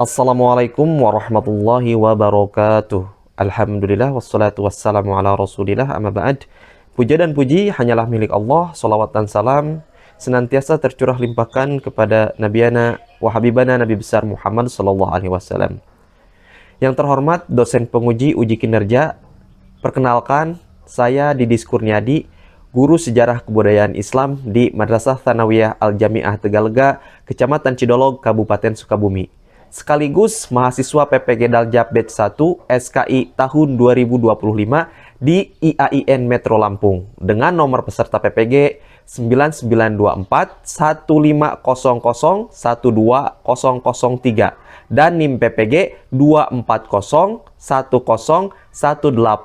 Assalamualaikum warahmatullahi wabarakatuh. Alhamdulillah wassalatu wassalamu ala rasulillah amma ba'd. Puja dan puji hanyalah milik Allah. Salawat dan salam senantiasa tercurah limpahkan kepada nabiana wa habibana Nabi besar Muhammad sallallahu alaihi wasallam. Yang terhormat dosen penguji uji kinerja, perkenalkan saya Didis Kurniadi, guru sejarah kebudayaan Islam di Madrasah Tsanawiyah Al-Jami'ah Tegalega, Kecamatan Cidolog, Kabupaten Sukabumi. Sekaligus mahasiswa PPG Daljab Batch 1 SKI tahun 2025 di IAIN Metro Lampung dengan nomor peserta PPG 9924 1500 12003 dan NIM PPG 240101806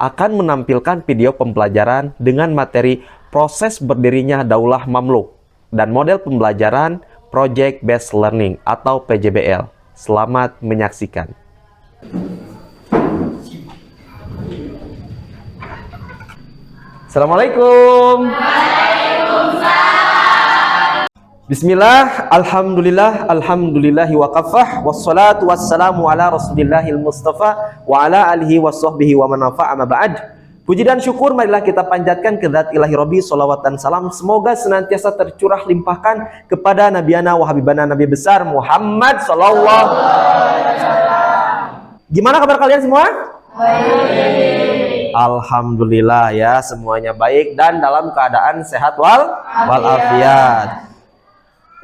akan menampilkan video pembelajaran dengan materi proses berdirinya Daulah Mamluk dan model pembelajaran Project Based Learning atau PJBL. Selamat menyaksikan. Assalamualaikum. Waalaikumsalam. Bismillah, alhamdulillah, alhamdulillahi wa kafah, wassalatu wassalamu ala rasulillahil mustafa wa ala alihi wa sahbihi wa manafa'a ma ba'd. Puji dan syukur marilah kita panjatkan ke zat ilahi Rabbi, salawat dan salam semoga senantiasa tercurah limpahkan kepada nabiana wa habibana Nabi besar Muhammad sallallahu alaihi wasallam. Gimana kabar kalian semua? Baik. Alhamdulillah ya, semuanya baik dan dalam keadaan sehat walafiat.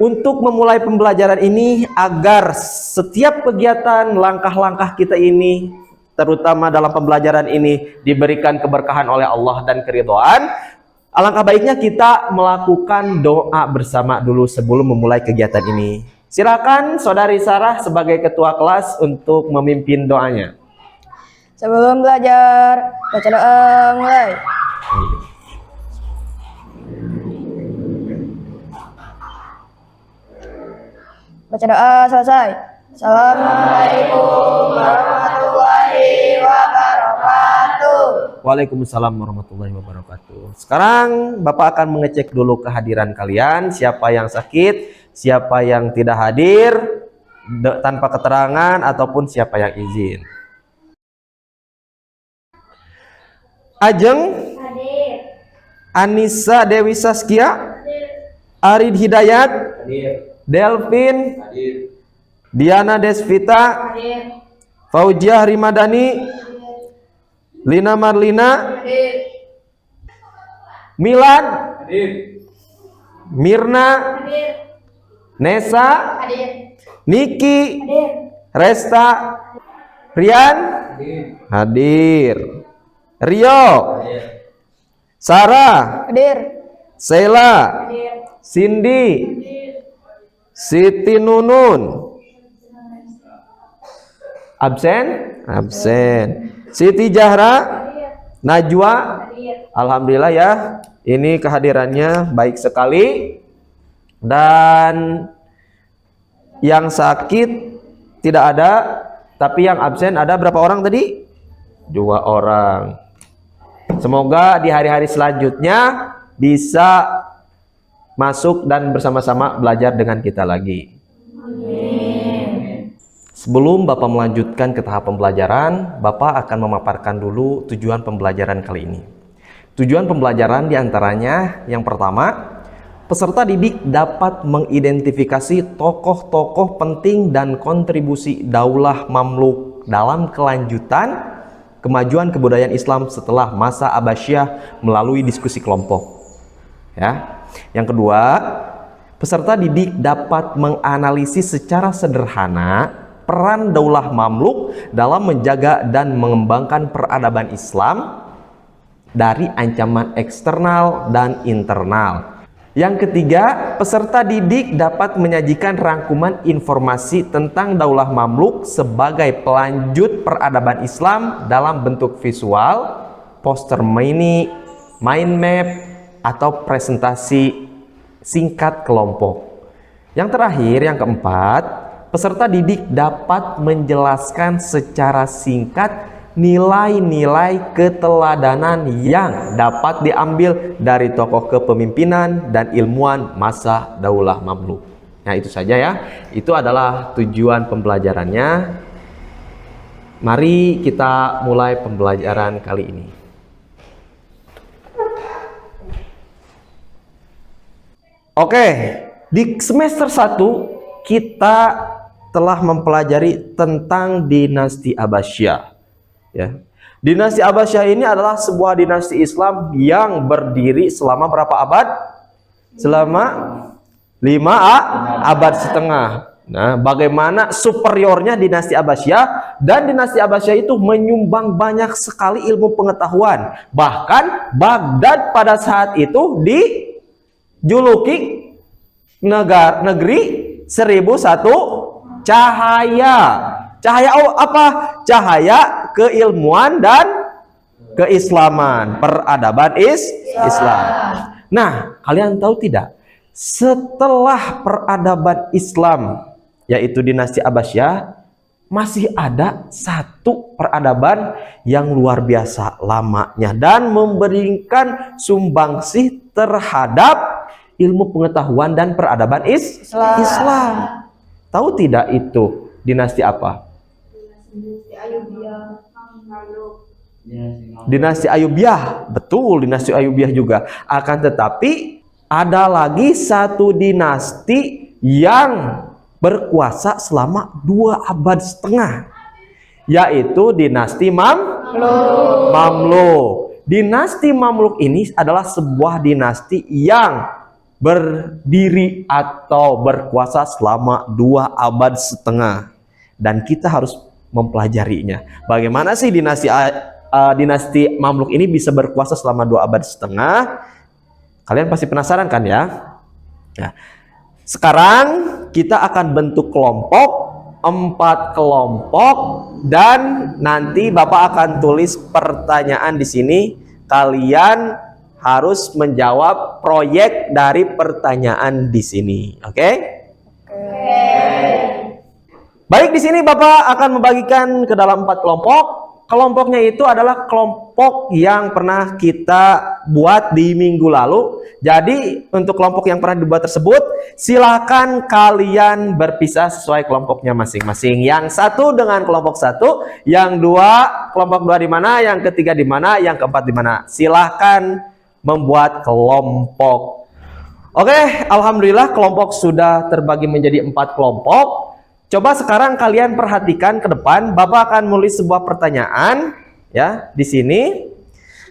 Untuk memulai pembelajaran ini agar setiap kegiatan langkah-langkah kita ini terutama dalam pembelajaran ini diberikan keberkahan oleh Allah dan keridhaan, alangkah baiknya kita melakukan doa bersama dulu sebelum memulai kegiatan ini. Silakan Saudari Sarah sebagai ketua kelas untuk memimpin doanya. Sebelum belajar, baca doa mulai. Baca doa selesai. Assalamualaikum warahmatullahi wabarakatuh. Waalaikumsalam warahmatullahi wabarakatuh. Sekarang Bapak akan mengecek dulu kehadiran kalian, siapa yang sakit, siapa yang tidak hadir tanpa keterangan ataupun siapa yang izin. Ajeng, hadir. Anissa Dewi Saskia, hadir. Arid Hidayat, hadir. Delvin, hadir. Diana Desvita, hadir. Faujiah Rimadani, hadir. Lina Marlina, hadir. Milad, hadir. Mirna, hadir. Nesa, hadir. Niki, hadir. Resta, Rian, hadir. Hadir. Rio, hadir. Sarah, hadir. Sheila, hadir. Cindy, hadir. Siti Nunun, absen? Absen. Siti Jahra, Najwa, alhamdulillah ya, ini kehadirannya baik sekali. Dan yang sakit tidak ada, tapi yang absen ada berapa orang tadi? 2 orang. Semoga di hari-hari selanjutnya bisa masuk dan bersama-sama belajar dengan kita lagi. Amin. Sebelum Bapak melanjutkan ke tahap pembelajaran, Bapak akan memaparkan dulu tujuan pembelajaran kali ini. Tujuan pembelajaran diantaranya yang pertama, peserta didik dapat mengidentifikasi tokoh-tokoh penting dan kontribusi Daulah Mamluk dalam kelanjutan kemajuan kebudayaan Islam setelah masa Abbasiyah melalui diskusi kelompok. Ya. Yang kedua, peserta didik dapat menganalisis secara sederhana peran Daulah Mamluk dalam menjaga dan mengembangkan peradaban Islam dari ancaman eksternal dan internal. Yang ketiga, peserta didik dapat menyajikan rangkuman informasi tentang Daulah Mamluk sebagai pelanjut peradaban Islam dalam bentuk visual, poster mini, mind map, atau presentasi singkat kelompok. Yang terakhir, yang keempat, peserta didik dapat menjelaskan secara singkat nilai-nilai keteladanan yang dapat diambil dari tokoh kepemimpinan dan ilmuwan masa Daulah Mamluk. Nah, itu saja ya. Itu adalah tujuan pembelajarannya. Mari kita mulai pembelajaran kali ini. Oke, di semester 1 kita telah mempelajari tentang dinasti Abbasiyah. Ya. Dinasti Abbasiyah ini adalah sebuah dinasti Islam yang berdiri selama berapa abad? Selama 5 abad setengah. Nah, bagaimana superiornya dinasti Abbasiyah, dan dinasti Abbasiyah itu menyumbang banyak sekali ilmu pengetahuan. Bahkan Baghdad pada saat itu dijuluki negeri 1001 cahaya. Cahaya apa? Cahaya keilmuan dan keislaman, peradaban Islam. Nah, kalian tahu tidak? Setelah peradaban Islam, yaitu dinasti Abbasiyah, masih ada satu peradaban yang luar biasa lamanya dan memberikan sumbangsih terhadap ilmu pengetahuan dan peradaban Islam. Tahu tidak itu dinasti apa? Dinasti Ayyubiyah. Betul, dinasti Ayyubiyah juga. Akan tetapi ada lagi satu dinasti yang berkuasa selama 2 abad setengah, yaitu dinasti Mamluk. Dinasti Mamluk ini adalah sebuah dinasti yang berdiri atau berkuasa selama 2 abad setengah, dan kita harus mempelajarinya. Bagaimana sih dinasti Mamluk ini bisa berkuasa selama 2 abad setengah? Kalian pasti penasaran kan ya? Nah, sekarang kita akan bentuk kelompok, 4 kelompok, dan nanti Bapak akan tulis pertanyaan di sini. Kalian harus menjawab proyek dari pertanyaan di sini. Oke? Baik, di sini Bapak akan membagikan ke dalam 4 kelompok. Kelompoknya itu adalah kelompok yang pernah kita buat di minggu lalu. Jadi untuk kelompok yang pernah dibuat tersebut, silakan kalian berpisah sesuai kelompoknya masing-masing. Yang satu dengan kelompok 1, yang 2 kelompok 2 di mana, yang ketiga di mana, yang keempat di mana. Silahkan membuat kelompok. Oke, alhamdulillah kelompok sudah terbagi menjadi 4 kelompok. Coba sekarang kalian perhatikan ke depan. Bapak akan menulis sebuah pertanyaan ya di sini.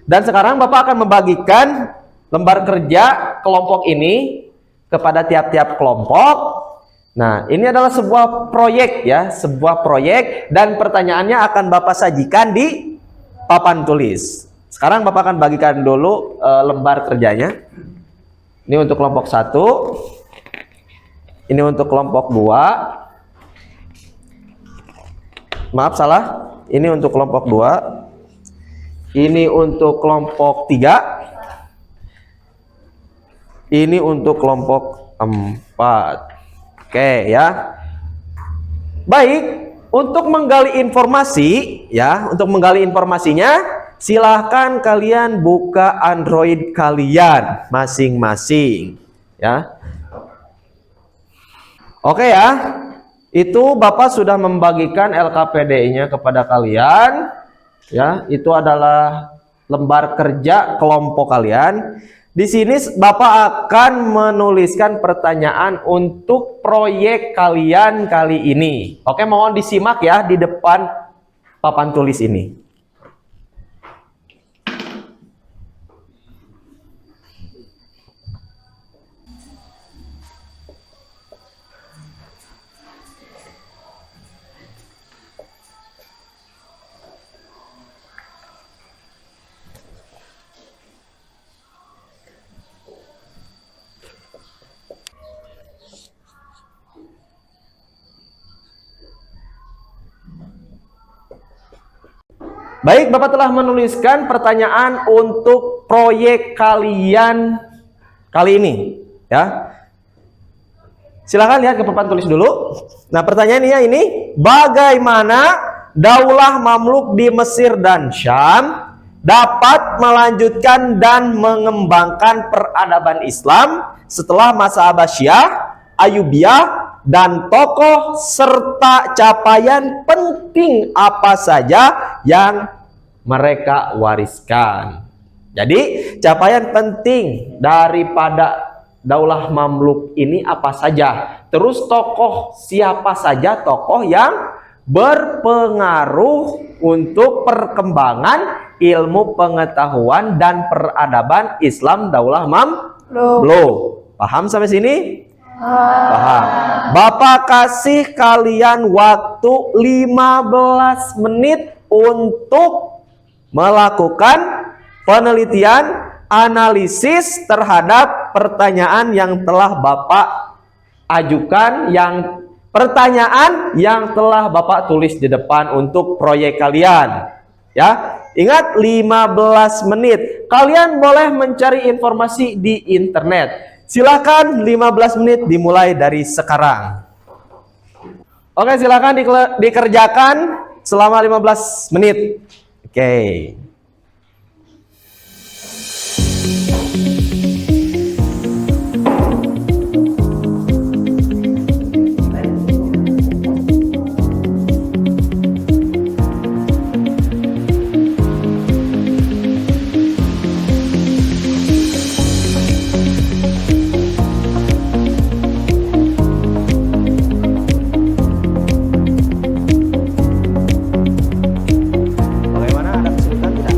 Dan sekarang Bapak akan membagikan lembar kerja kelompok ini kepada tiap-tiap kelompok. Nah, ini adalah sebuah proyek ya, sebuah proyek, dan pertanyaannya akan Bapak sajikan di papan tulis. Sekarang Bapak akan bagikan dulu lembar kerjanya. Ini untuk kelompok 1. Ini untuk kelompok 2. Maaf, salah. Ini untuk kelompok 2. Ini untuk kelompok 3. Ini untuk kelompok 4. Oke ya. Baik, untuk menggali informasi ya, untuk menggali informasinya, silahkan kalian buka Android kalian masing-masing ya. Oke ya. Itu Bapak sudah membagikan LKPD-nya kepada kalian ya. Itu adalah lembar kerja kelompok kalian. Di sini Bapak akan menuliskan pertanyaan untuk proyek kalian kali ini. Oke, mohon disimak ya di depan papan tulis ini. Baik, Bapak telah menuliskan pertanyaan untuk proyek kalian kali ini ya. Silahkan lihat ke papan tulis dulu. Nah, pertanyaannya ini, bagaimana Daulah Mamluk di Mesir dan Syam dapat melanjutkan dan mengembangkan peradaban Islam setelah masa Abbasiyah Ayyubiyah dan tokoh serta capaian penting apa saja yang mereka wariskan. Jadi capaian penting daripada Daulah Mamluk ini apa saja? Terus tokoh siapa saja tokoh yang berpengaruh untuk perkembangan ilmu pengetahuan dan peradaban Islam Daulah Mamluk. Paham sampai sini? Paham. Bapak kasih kalian waktu 15 menit untuk melakukan penelitian analisis terhadap pertanyaan yang telah Bapak ajukan, pertanyaan yang telah Bapak tulis di depan untuk proyek kalian. Ya, ingat 15 menit. Kalian boleh mencari informasi di internet. Silakan 15 menit dimulai dari sekarang. Oke, silakan dikerjakan selama 15 menit. Oke. Bagaimana, ada kesulitan tidak?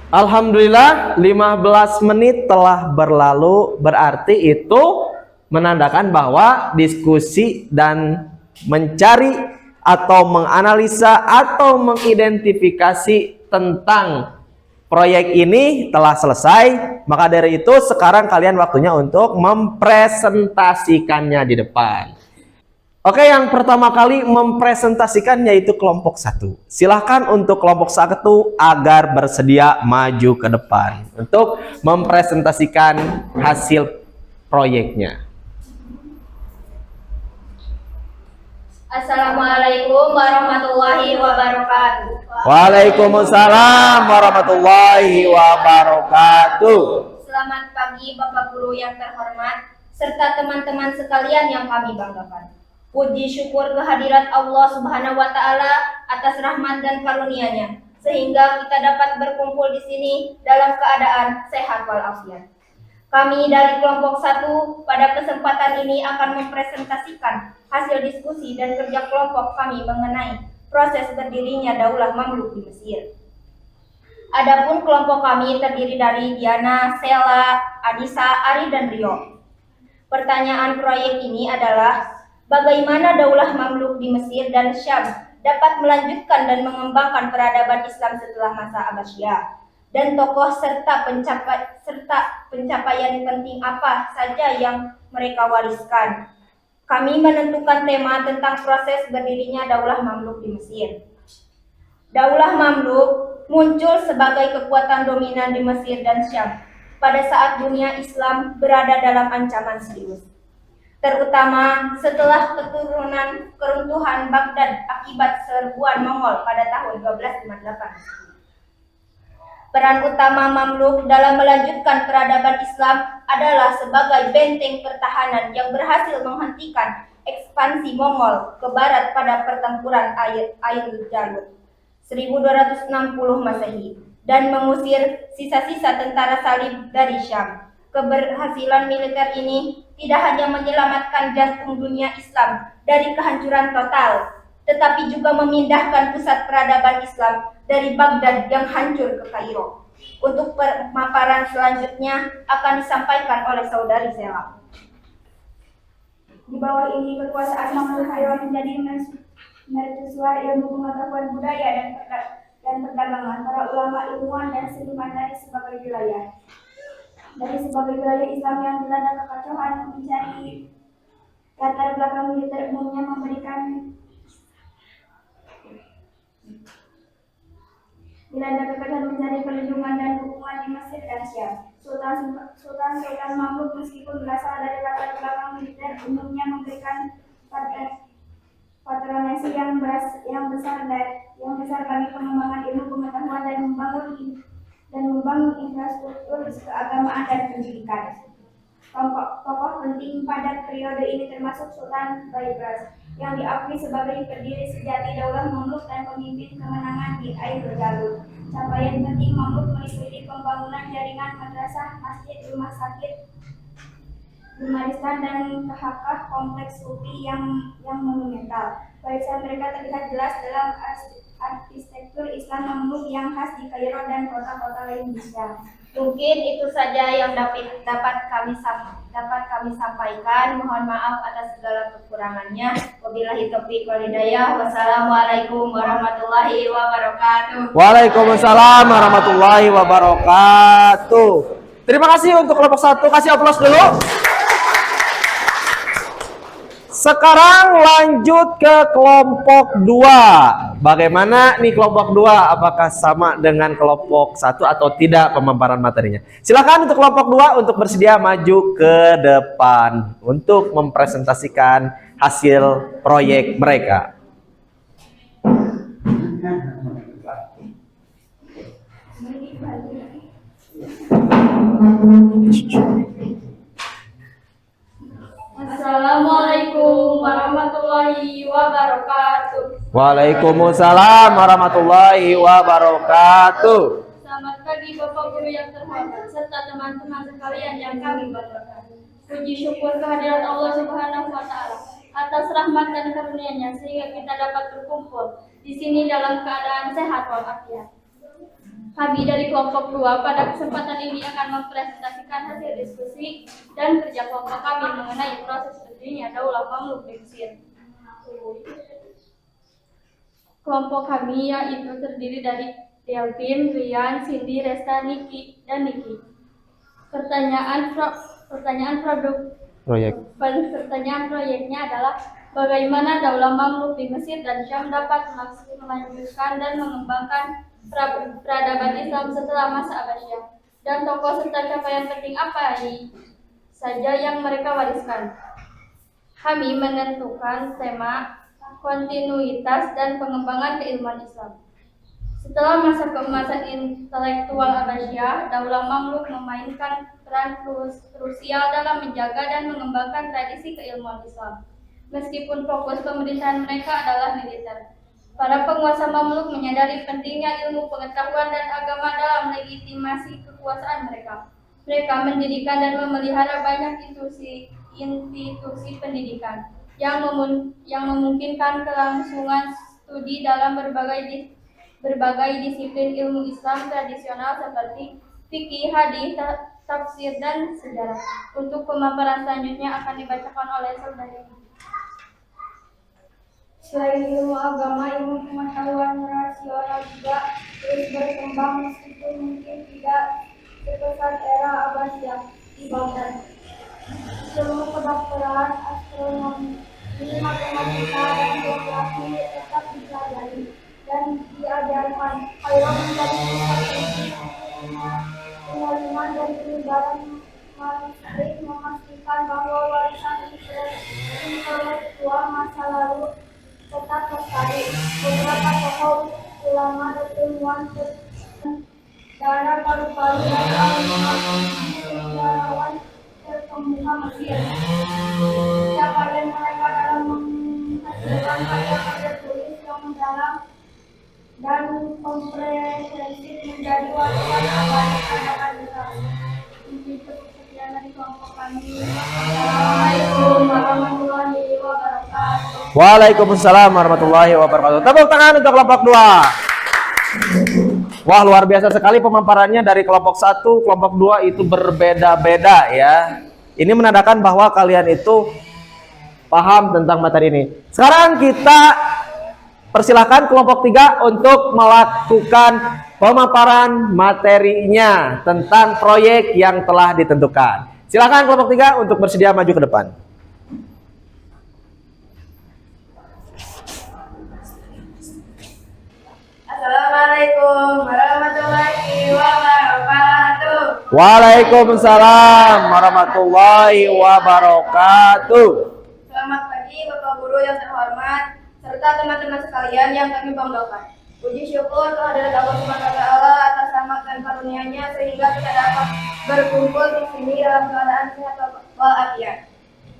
Alhamdulillah 15 menit telah berlalu, berarti itu menandakan bahwa diskusi dan mencari atau menganalisa atau mengidentifikasi tentang proyek ini telah selesai. Maka dari itu sekarang kalian waktunya untuk mempresentasikannya di depan. Oke, yang pertama kali mempresentasikan yaitu kelompok 1. Silahkan untuk kelompok 1 agar bersedia maju ke depan untuk mempresentasikan hasil proyeknya. Assalamualaikum warahmatullahi wabarakatuh. Waalaikumsalam warahmatullahi wabarakatuh. Selamat pagi Bapak Guru yang terhormat serta teman-teman sekalian yang kami banggakan. Puji syukur kehadirat Allah Subhanahu wa taala atas rahmat dan karunia-Nya sehingga kita dapat berkumpul di sini dalam keadaan sehat walafiat. Kami dari kelompok 1 pada kesempatan ini akan mempresentasikan hasil diskusi dan kerja kelompok kami mengenai proses berdirinya Daulah Mamluk di Mesir. Adapun kelompok kami terdiri dari Diana, Sela, Anissa, Ari, dan Rio. Pertanyaan proyek ini adalah bagaimana Daulah Mamluk di Mesir dan Syam dapat melanjutkan dan mengembangkan peradaban Islam setelah masa Abbasiyah, dan tokoh serta pencapaian penting apa saja yang mereka wariskan. Kami menentukan tema tentang proses berdirinya Daulah Mamluk di Mesir. Daulah Mamluk muncul sebagai kekuatan dominan di Mesir dan Syam pada saat dunia Islam berada dalam ancaman serius, terutama setelah keruntuhan Baghdad akibat serbuan Mongol pada tahun 1258. Peran utama Mamluk dalam melanjutkan peradaban Islam adalah sebagai benteng pertahanan yang berhasil menghentikan ekspansi Mongol ke barat pada pertempuran Ain Jalut 1260 Masehi dan mengusir sisa-sisa tentara salib dari Syam. Keberhasilan militer ini tidak hanya menyelamatkan jantung dunia Islam dari kehancuran total, tetapi juga memindahkan pusat peradaban Islam dari Baghdad yang hancur ke Kairo. Untuk pemaparan selanjutnya akan disampaikan oleh saudari Sela. Di bawah ini kekuasaan Mamluk Khairul menjadi mercusuar ilmu pengetahuan budaya dan perdagangan para ulama, ilmuwan, dan seniman dari sebagai wilayah. Dari sebagai wilayah Islam yang dilanda kekacauan, mencari latar belakang militer umumnya mencari perlindungan dan dukungan di Mesir dan Syam. Sultan Mamluk meskipun berasal dari latar belakang militer umumnya memberikan patronasi yang besar bagi pengembangan ilmu pengetahuan dan membangun infrastruktur keagamaan dan pendidikan. Tokoh penting pada periode ini termasuk Sultan Baybars yang diakui sebagai pendiri sejati Daulah Mamluk dan pemimpin kemenangan di Ain Jalut. Capaian penting Mamluk meliputi pembangunan jaringan madrasah, masjid, rumah sakit, Lumaristan, dan tahakah kompleks sufi yang monumental. Barisan mereka terlihat jelas dalam arsitektur Islam Mamluk yang khas di Kairo dan kota-kota lain di Syam. Mungkin itu saja yang dapat kami sampaikan. Mohon maaf atas segala kekurangannya. Wabillahi taufiq wal hidayah. Wassalamualaikum warahmatullahi wabarakatuh. Waalaikumsalam warahmatullahi wabarakatuh. Terima kasih untuk kelompok 1. Kasih aplaus dulu. Sekarang lanjut ke kelompok 2. Bagaimana nih kelompok 2? Apakah sama dengan kelompok 1 atau tidak pemaparan materinya? Silakan untuk kelompok 2 untuk bersedia maju ke depan untuk mempresentasikan hasil proyek mereka. Assalamualaikum warahmatullahi wabarakatuh. Waalaikumsalam warahmatullahi wabarakatuh. Selamat pagi Bapak Guru yang terhormat serta teman-teman sekalian yang kami banggakan. Puji syukur kehadirat Allah Subhanahu wa taala atas rahmat dan karunia-Nya sehingga kita dapat berkumpul di sini dalam keadaan sehat walafiat. Kami dari kelompok 2 pada kesempatan ini akan mempresentasikan hasil diskusi dan kerja kelompok kami mengenai proses berdirinya Daulah Mamluk di Mesir. Kelompok kami yaitu terdiri dari Delvin, Rian, Cindy, Resta, Niki, dan Niki. Pertanyaan proyeknya adalah bagaimana Daulah Mamluk di Mesir dan Syam dapat melanjutkan dan mengembangkan peradaban Islam setelah masa Abbasiyah, dan tokoh serta capaian penting apa saja yang mereka wariskan. Kami menentukan tema kontinuitas dan pengembangan keilmuan Islam. Setelah masa keemasan intelektual Abbasiyah, Daulah Mamluk memainkan peran krusial dalam menjaga dan mengembangkan tradisi keilmuan Islam. Meskipun fokus pemerintahan mereka adalah militer, para penguasa Mamluk menyadari pentingnya ilmu pengetahuan dan agama dalam legitimasi kekuasaan mereka. Mereka mendirikan dan memelihara banyak institusi pendidikan yang memungkinkan kelangsungan studi dalam berbagai disiplin ilmu Islam tradisional seperti fikih, hadis, tafsir, dan sejarah. Untuk pemaparan selanjutnya akan dibacakan oleh saudari. Selain ilmu agama, ilmu pengetahuan rasional juga terus berkembang meskipun mungkin tidak sebesar era Abbasiyah di Baghdad. Ilmu kedokteran, astronomi, matematika, dan geografi tetap dipelajari dan diajarkan. Kairo menjadi pusat pengiriman dan penyebaran manuskrip memastikan bahwa warisan intelektual masa lalu tetap lestari. Beberapa tokoh ulama dan ilmuwan darah paru-paru dan negarawan terkemuka Mesir. Capaian mereka dalam menghasilkan karya-karya tulis yang mendalam dan komprehensif menjadi warisan abadi peradaban Islam. Sekian dari kelompok kami. Assalamualaikum warahmatullahi wabarakatuh. Waalaikumsalam warahmatullahi wabarakatuh. Tepuk tangan untuk kelompok 2. Wah, luar biasa sekali pemaparannya dari kelompok 1, kelompok 2 itu berbeda-beda ya. Ini menandakan bahwa kalian itu paham tentang materi ini. Sekarang kita persilahkan kelompok 3 untuk melakukan pemaparan materinya tentang proyek yang telah ditentukan. Silakan kelompok 3 untuk bersedia maju ke depan. Assalamualaikum warahmatullahi wabarakatuh. Waalaikumsalam warahmatullahi wabarakatuh. Selamat pagi Bapak Guru yang terhormat serta teman-teman sekalian yang kami banggakan. Puji syukur kehadirat Allah SWT atas rahmat dan karunia-Nya sehingga kita dapat berkumpul di sini dalam keadaan sehat walafiat.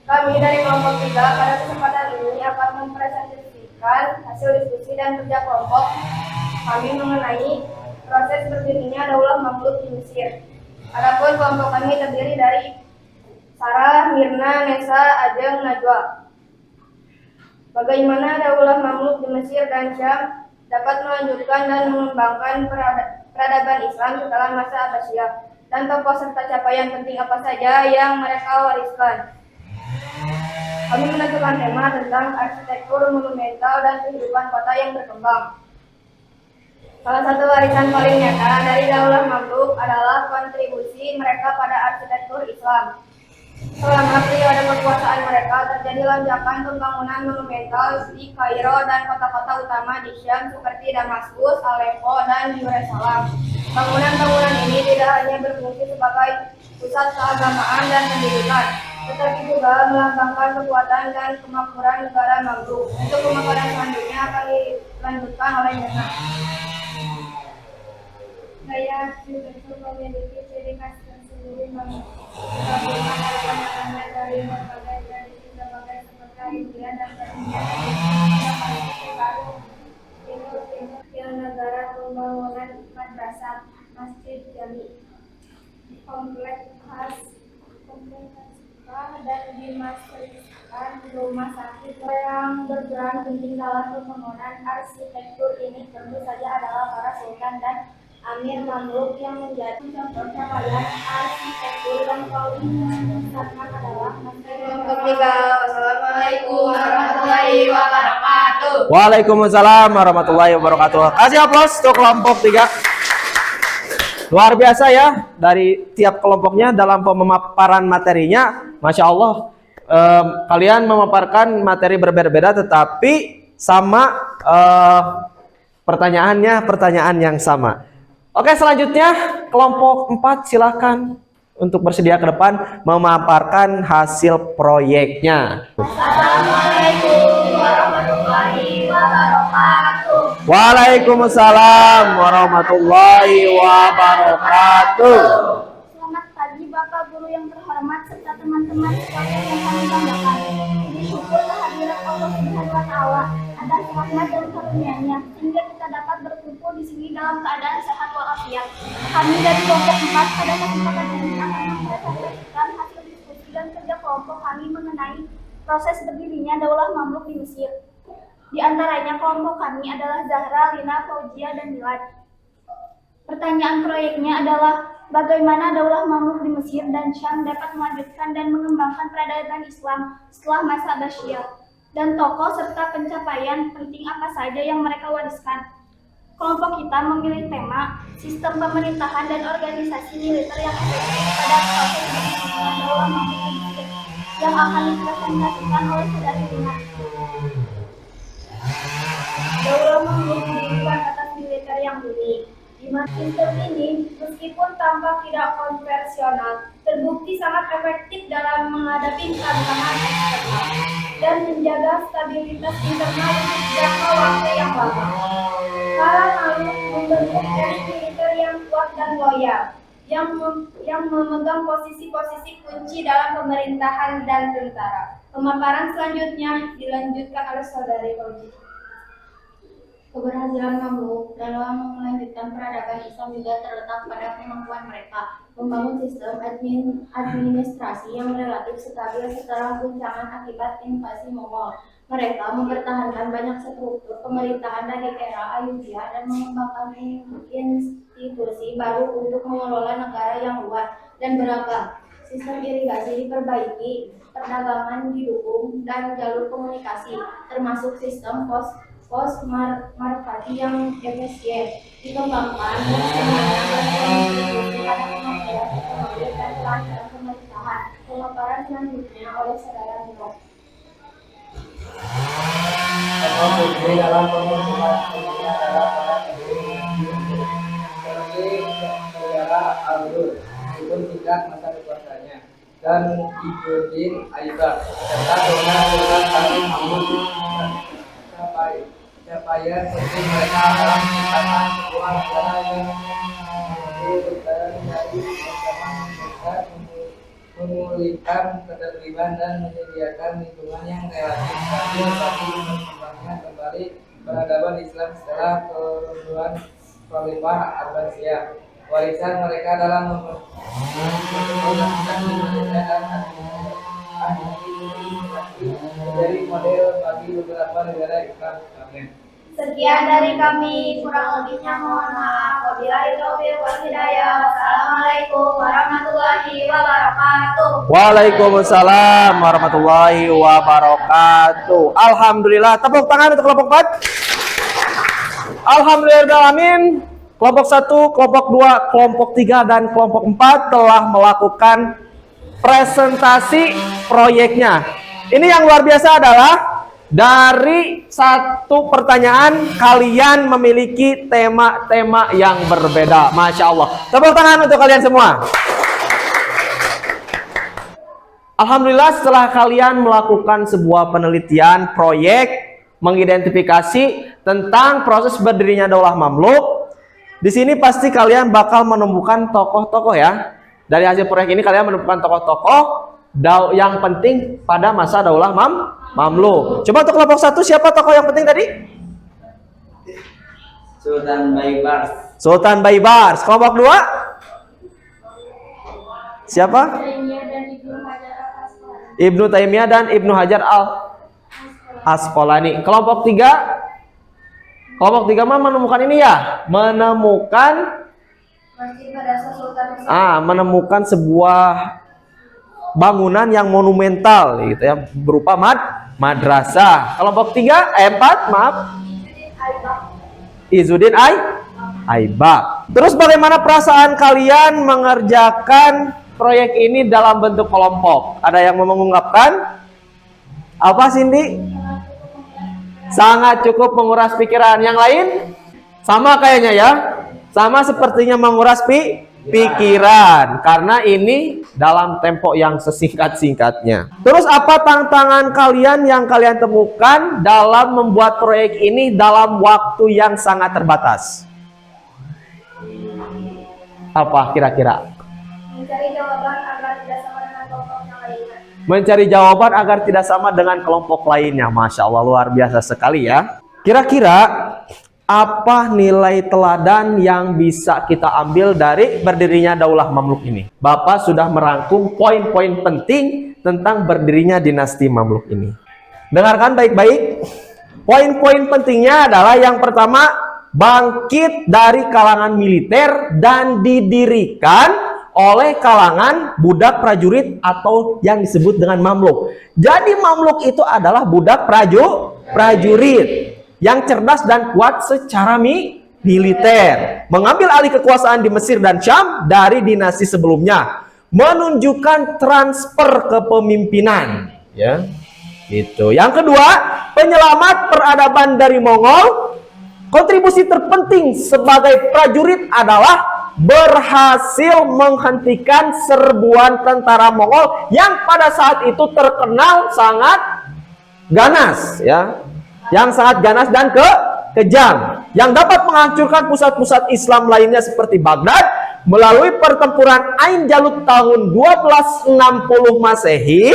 Kami dari kelompok 3 pada kesempatan ini akan mempresentasikan hasil diskusi dan kerja kelompok kami mengenai proses berdirinya Daulah Mamluk di Mesir. Adapun kelompok kami terdiri dari Sarah, Mirna, Nesa, Ajeng, Najwa. Bagaimana Daulah Mamluk di Mesir dan Syam dapat melanjutkan dan mengembangkan peradaban Islam setelah masa Abbasiyah, dan tokoh serta capaian penting apa saja yang mereka wariskan. Kami menentukan tema tentang arsitektur monumental dan kehidupan kota yang berkembang. Salah satu warisan paling nyata dari Daulah Mamluk adalah kontribusi mereka pada arsitektur Islam. Selama periode kekuasaan mereka terjadi lonjakan pembangunan monumental di Kairo dan kota-kota utama di Syam seperti Damaskus, Aleppo, dan Yerusalem. Bangunan-bangunan ini tidak hanya berfungsi sebagai pusat keagamaan dan pendidikan, tetapi juga melambangkan kekuatan dan kemakmuran negara Mamluk. Untuk pemaparan selanjutnya akan dilanjutkan oleh Nesa. Gaya arsitektur memiliki ciri khas tersendiri bagaimana pandangannya dari berbagai tradisi seperti India dan Persia baru Timur negara pembangunan madrasah, masjid, jami, kompleks khas dan dimasukkan rumah sakit yang berperan penting dalam pembangunan arsitektur ini tentu saja adalah para sultan dan Amir Mamluk yang menjadi contoh capaian arsitektur dan kaulinan adalah Kelompok 3. Wassalamualaikum warahmatullahi wabarakatuh. Waalaikumsalam warahmatullahi wabarakatuh. Kasih aplaus untuk kelompok 3. Luar biasa ya dari tiap kelompoknya dalam pemaparan materinya. Masya Allah, kalian memaparkan materi berbeda-beda tetapi sama pertanyaannya pertanyaan yang sama. Oke, selanjutnya kelompok 4 silakan untuk bersedia ke depan memaparkan hasil proyeknya. Assalamualaikum warahmatullahi wabarakatuh. Waalaikumsalam warahmatullahi wabarakatuh. Selamat pagi Bapak Guru yang terhormat serta teman-teman sekalian yang kami banggakan. Puji syukur kehadirat Allah Subhanahu wa Ta'ala atas rahmat dan karunia-Nya sehingga kita dapat berkumpul di sini dalam keadaan sehat walafiat. Kami dari kelompok 4 pada kesempatan ini akan mempresentasikan hasil diskusi dan kerja kelompok kami mengenai proses berdirinya Daulah Mamluk di Mesir. Di antaranya kelompok kami adalah Zahra, Lina, Fauzia, dan Milad. Pertanyaan proyeknya adalah bagaimana Daulah Mamluk di Mesir dan Syam dapat melanjutkan dan mengembangkan peradaban Islam setelah masa Abbasiyah, dan tokoh serta pencapaian penting apa saja yang mereka wariskan. Kelompok kita memilih tema sistem pemerintahan dan organisasi militer yang efektif pada proses pembangunan Daulah Mamluk di Mesir yang akan dipresentasikan oleh saudari Lina. Daulah Mamluk didirikan atas militer yang unik. Di masa sistem ini, meskipun tampak tidak konvensional, terbukti sangat efektif dalam menghadapi tantangan eksternal dan menjaga stabilitas internal untuk jangka waktu yang lama. Para Mamluk membentuk elit militer yang kuat dan loyal, yang memegang posisi-posisi kunci dalam pemerintahan dan tentara. Pemaparan selanjutnya dilanjutkan oleh saudari Fauzi. Keberhasilan Mamluk dalam melanjutkan peradaban Islam juga terletak pada kemampuan mereka membangun sistem administrasi yang relatif stabil setelah guncangan akibat invasi Mongol. Mereka mempertahankan banyak struktur pemerintahan dari era Ayubia dan mengembangkan institusi baru untuk mengelola negara yang luas dan beragam. Sistem irigasi diperbaiki, perdagangan didukung, dan jalur komunikasi termasuk sistem pos marifati yang efisien dikembangkan dan semuanya berkontribusi pada kemampuan ekonomi dan kelancaran pemerintahan. Pemaparan selanjutnya oleh saudara Milo. Putri dalam pembentukan tubuhnya adalah para seperti saudara Abdul meskipun singkat masa kekuasaannya dan Ibuddin Aibak serta Dona Kami Mahmud. Capaian penting mereka adalah menciptakan sebuah negara yang berjalan dari ancaman mereka, memulihkan ketertiban dan menyediakan lingkungan yang relatif stabil bagi berkembangnya kembali peradaban Islam setelah keruntuhan Khalifah Abbasiyah. Warisan mereka dalam mempertahankan Indonesia dan menjadi model bagi beberapa negara Islam. Amin. Sekian dari kami, kurang lebihnya mohon maaf. Wabillahi taufiq wal hidayah. Wassalamualaikum warahmatullahi wabarakatuh. Waalaikumsalam warahmatullahi wabarakatuh. Alhamdulillah. Tepuk tangan untuk kelompok 4. Alhamdulillahirrahmanirrahim. Kelompok 1, kelompok 2, kelompok 3, dan kelompok 4 telah melakukan presentasi proyeknya. Ini yang luar biasa adalah dari satu pertanyaan kalian memiliki tema-tema yang berbeda. Masya Allah. Tepuk tangan untuk kalian semua. Alhamdulillah, setelah kalian melakukan sebuah penelitian proyek mengidentifikasi tentang proses berdirinya Daulah Mamluk, di sini pasti kalian bakal menemukan tokoh-tokoh ya. Dari hasil proyek ini kalian menemukan tokoh-tokoh yang penting pada masa Daulah Mamluk. Coba untuk kelompok 1, siapa tokoh yang penting tadi? Sultan Baibars. Sultan Baibars. Kelompok 2? Siapa? Ibnu Taimiyah dan Ibnu Hajar al-Asqalani. Kelompok 3? Kelompok 3 mah menemukan ini ya, menemukan Masjid Madrasah Sultan Hasanuddin. Menemukan sebuah bangunan yang monumental gitu ya, berupa madrasah. Kelompok 4, maaf. Izzuddin Aibak. Terus bagaimana perasaan kalian mengerjakan proyek ini dalam bentuk kelompok? Ada yang mau mengungkapkan? Apa Cindy? Sangat cukup menguras pikiran. Yang lain? Sama kayaknya ya. Sama sepertinya menguras pikiran. Karena ini dalam tempo yang sesingkat-singkatnya. Terus apa tantangan kalian yang kalian temukan dalam membuat proyek ini dalam waktu yang sangat terbatas? Apa kira-kira? Mencari jawaban agar tidak sama dengan kelompok yang lainnya. Mencari jawaban agar tidak sama dengan kelompok lainnya. Masya Allah, luar biasa sekali ya. Kira-kira apa nilai teladan yang bisa kita ambil dari berdirinya Daulah Mamluk ini? Bapak sudah merangkum poin-poin penting tentang berdirinya dinasti Mamluk ini. Dengarkan baik-baik. Poin-poin pentingnya adalah yang pertama, bangkit dari kalangan militer dan didirikan oleh kalangan budak prajurit atau yang disebut dengan Mamluk. Jadi Mamluk itu adalah budak prajurit yang cerdas dan kuat secara militer, mengambil alih kekuasaan di Mesir dan Syam dari dinasti sebelumnya, menunjukkan transfer kepemimpinan, ya. Itu. Yang kedua, penyelamat peradaban dari Mongol. Kontribusi terpenting sebagai prajurit adalah berhasil menghentikan serbuan tentara Mongol yang pada saat itu terkenal sangat ganas, ya. Yang sangat ganas dan kejam, yang dapat menghancurkan pusat-pusat Islam lainnya seperti Baghdad melalui pertempuran Ain Jalut tahun 1260 Masehi.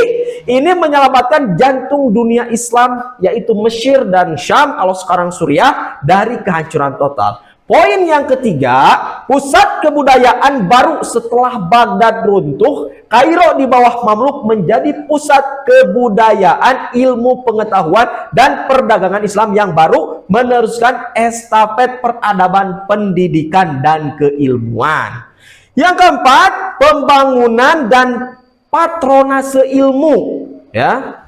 Ini menyelamatkan jantung dunia Islam, yaitu Mesir dan Syam, kalau sekarang Suriah, dari kehancuran total. Poin yang ketiga, pusat kebudayaan baru setelah Baghdad runtuh, Kairo di bawah Mamluk menjadi pusat kebudayaan, ilmu pengetahuan, dan perdagangan Islam yang baru, meneruskan estafet peradaban, pendidikan, dan keilmuan. Yang keempat, pembangunan dan patronase ilmu, ya.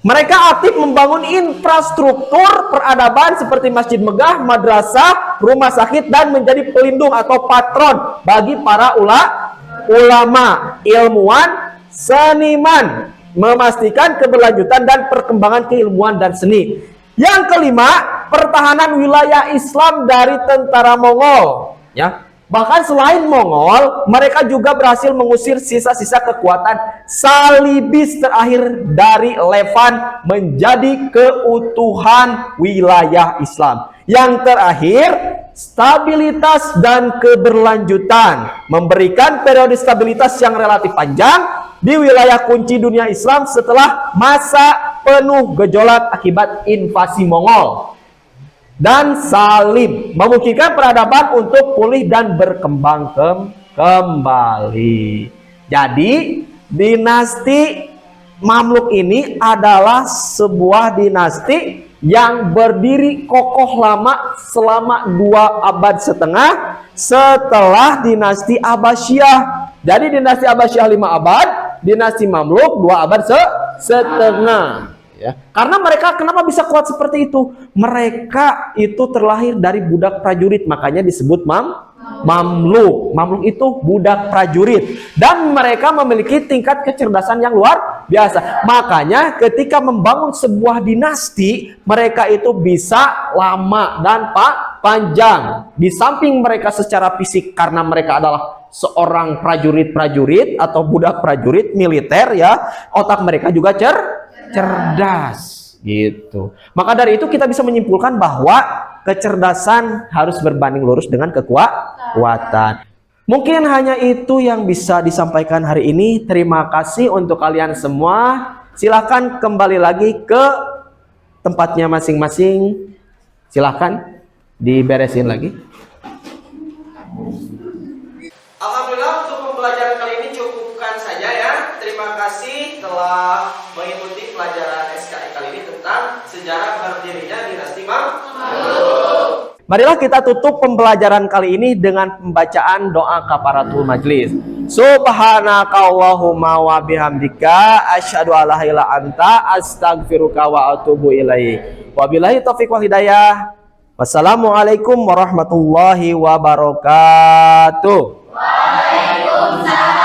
Mereka aktif membangun infrastruktur peradaban seperti masjid megah, madrasah, rumah sakit, dan menjadi pelindung atau patron bagi para ulama, ilmuwan, seniman, memastikan keberlanjutan dan perkembangan keilmuan dan seni. Yang kelima, pertahanan wilayah Islam dari tentara Mongol, ya. Bahkan selain Mongol, mereka juga berhasil mengusir sisa-sisa kekuatan Salibis terakhir dari Levan menjadi keutuhan wilayah Islam. Yang terakhir, stabilitas dan keberlanjutan, memberikan periode stabilitas yang relatif panjang di wilayah kunci dunia Islam setelah masa penuh gejolak akibat invasi Mongol dan salib, memungkinkan peradaban untuk pulih dan berkembang kembali. Jadi dinasti Mamluk ini adalah sebuah dinasti yang berdiri kokoh lama selama 2 abad setengah setelah dinasti Abbasiyah. Jadi dinasti Abbasiyah 5 abad, dinasti Mamluk 2 abad setengah. Ya. Karena mereka kenapa bisa kuat seperti itu? Mereka itu terlahir dari budak prajurit, makanya disebut Mamluk. Mamluk itu budak prajurit, dan mereka memiliki tingkat kecerdasan yang luar biasa. Makanya ketika membangun sebuah dinasti, mereka itu bisa lama dan panjang. Di samping mereka secara fisik, karena mereka adalah seorang prajurit atau budak prajurit militer, ya, otak mereka juga cerdas gitu. Maka dari itu kita bisa menyimpulkan bahwa kecerdasan harus berbanding lurus dengan kekuatan. Mungkin hanya itu yang bisa disampaikan hari ini. Terima kasih untuk kalian semua. Silakan kembali lagi ke tempatnya masing-masing. Silakan diberesin lagi. Alhamdulillah, untuk pembelajaran kali ini cukupkan saja ya. Terima kasih telah mengikuti pelajaran SKI kali ini tentang sejarah berdirinya dinasti Mamluk. Marilah kita tutup pembelajaran kali ini dengan pembacaan doa kafaratul majlis. Subhanakallahumma wa bihamdika asyhadu alla ilaha illa anta astaghfiruka wa atubu ilaik. Wabillahi taufiq wal hidayah. Wassalamualaikum warahmatullahi wabarakatuh. Waalaikumsalam.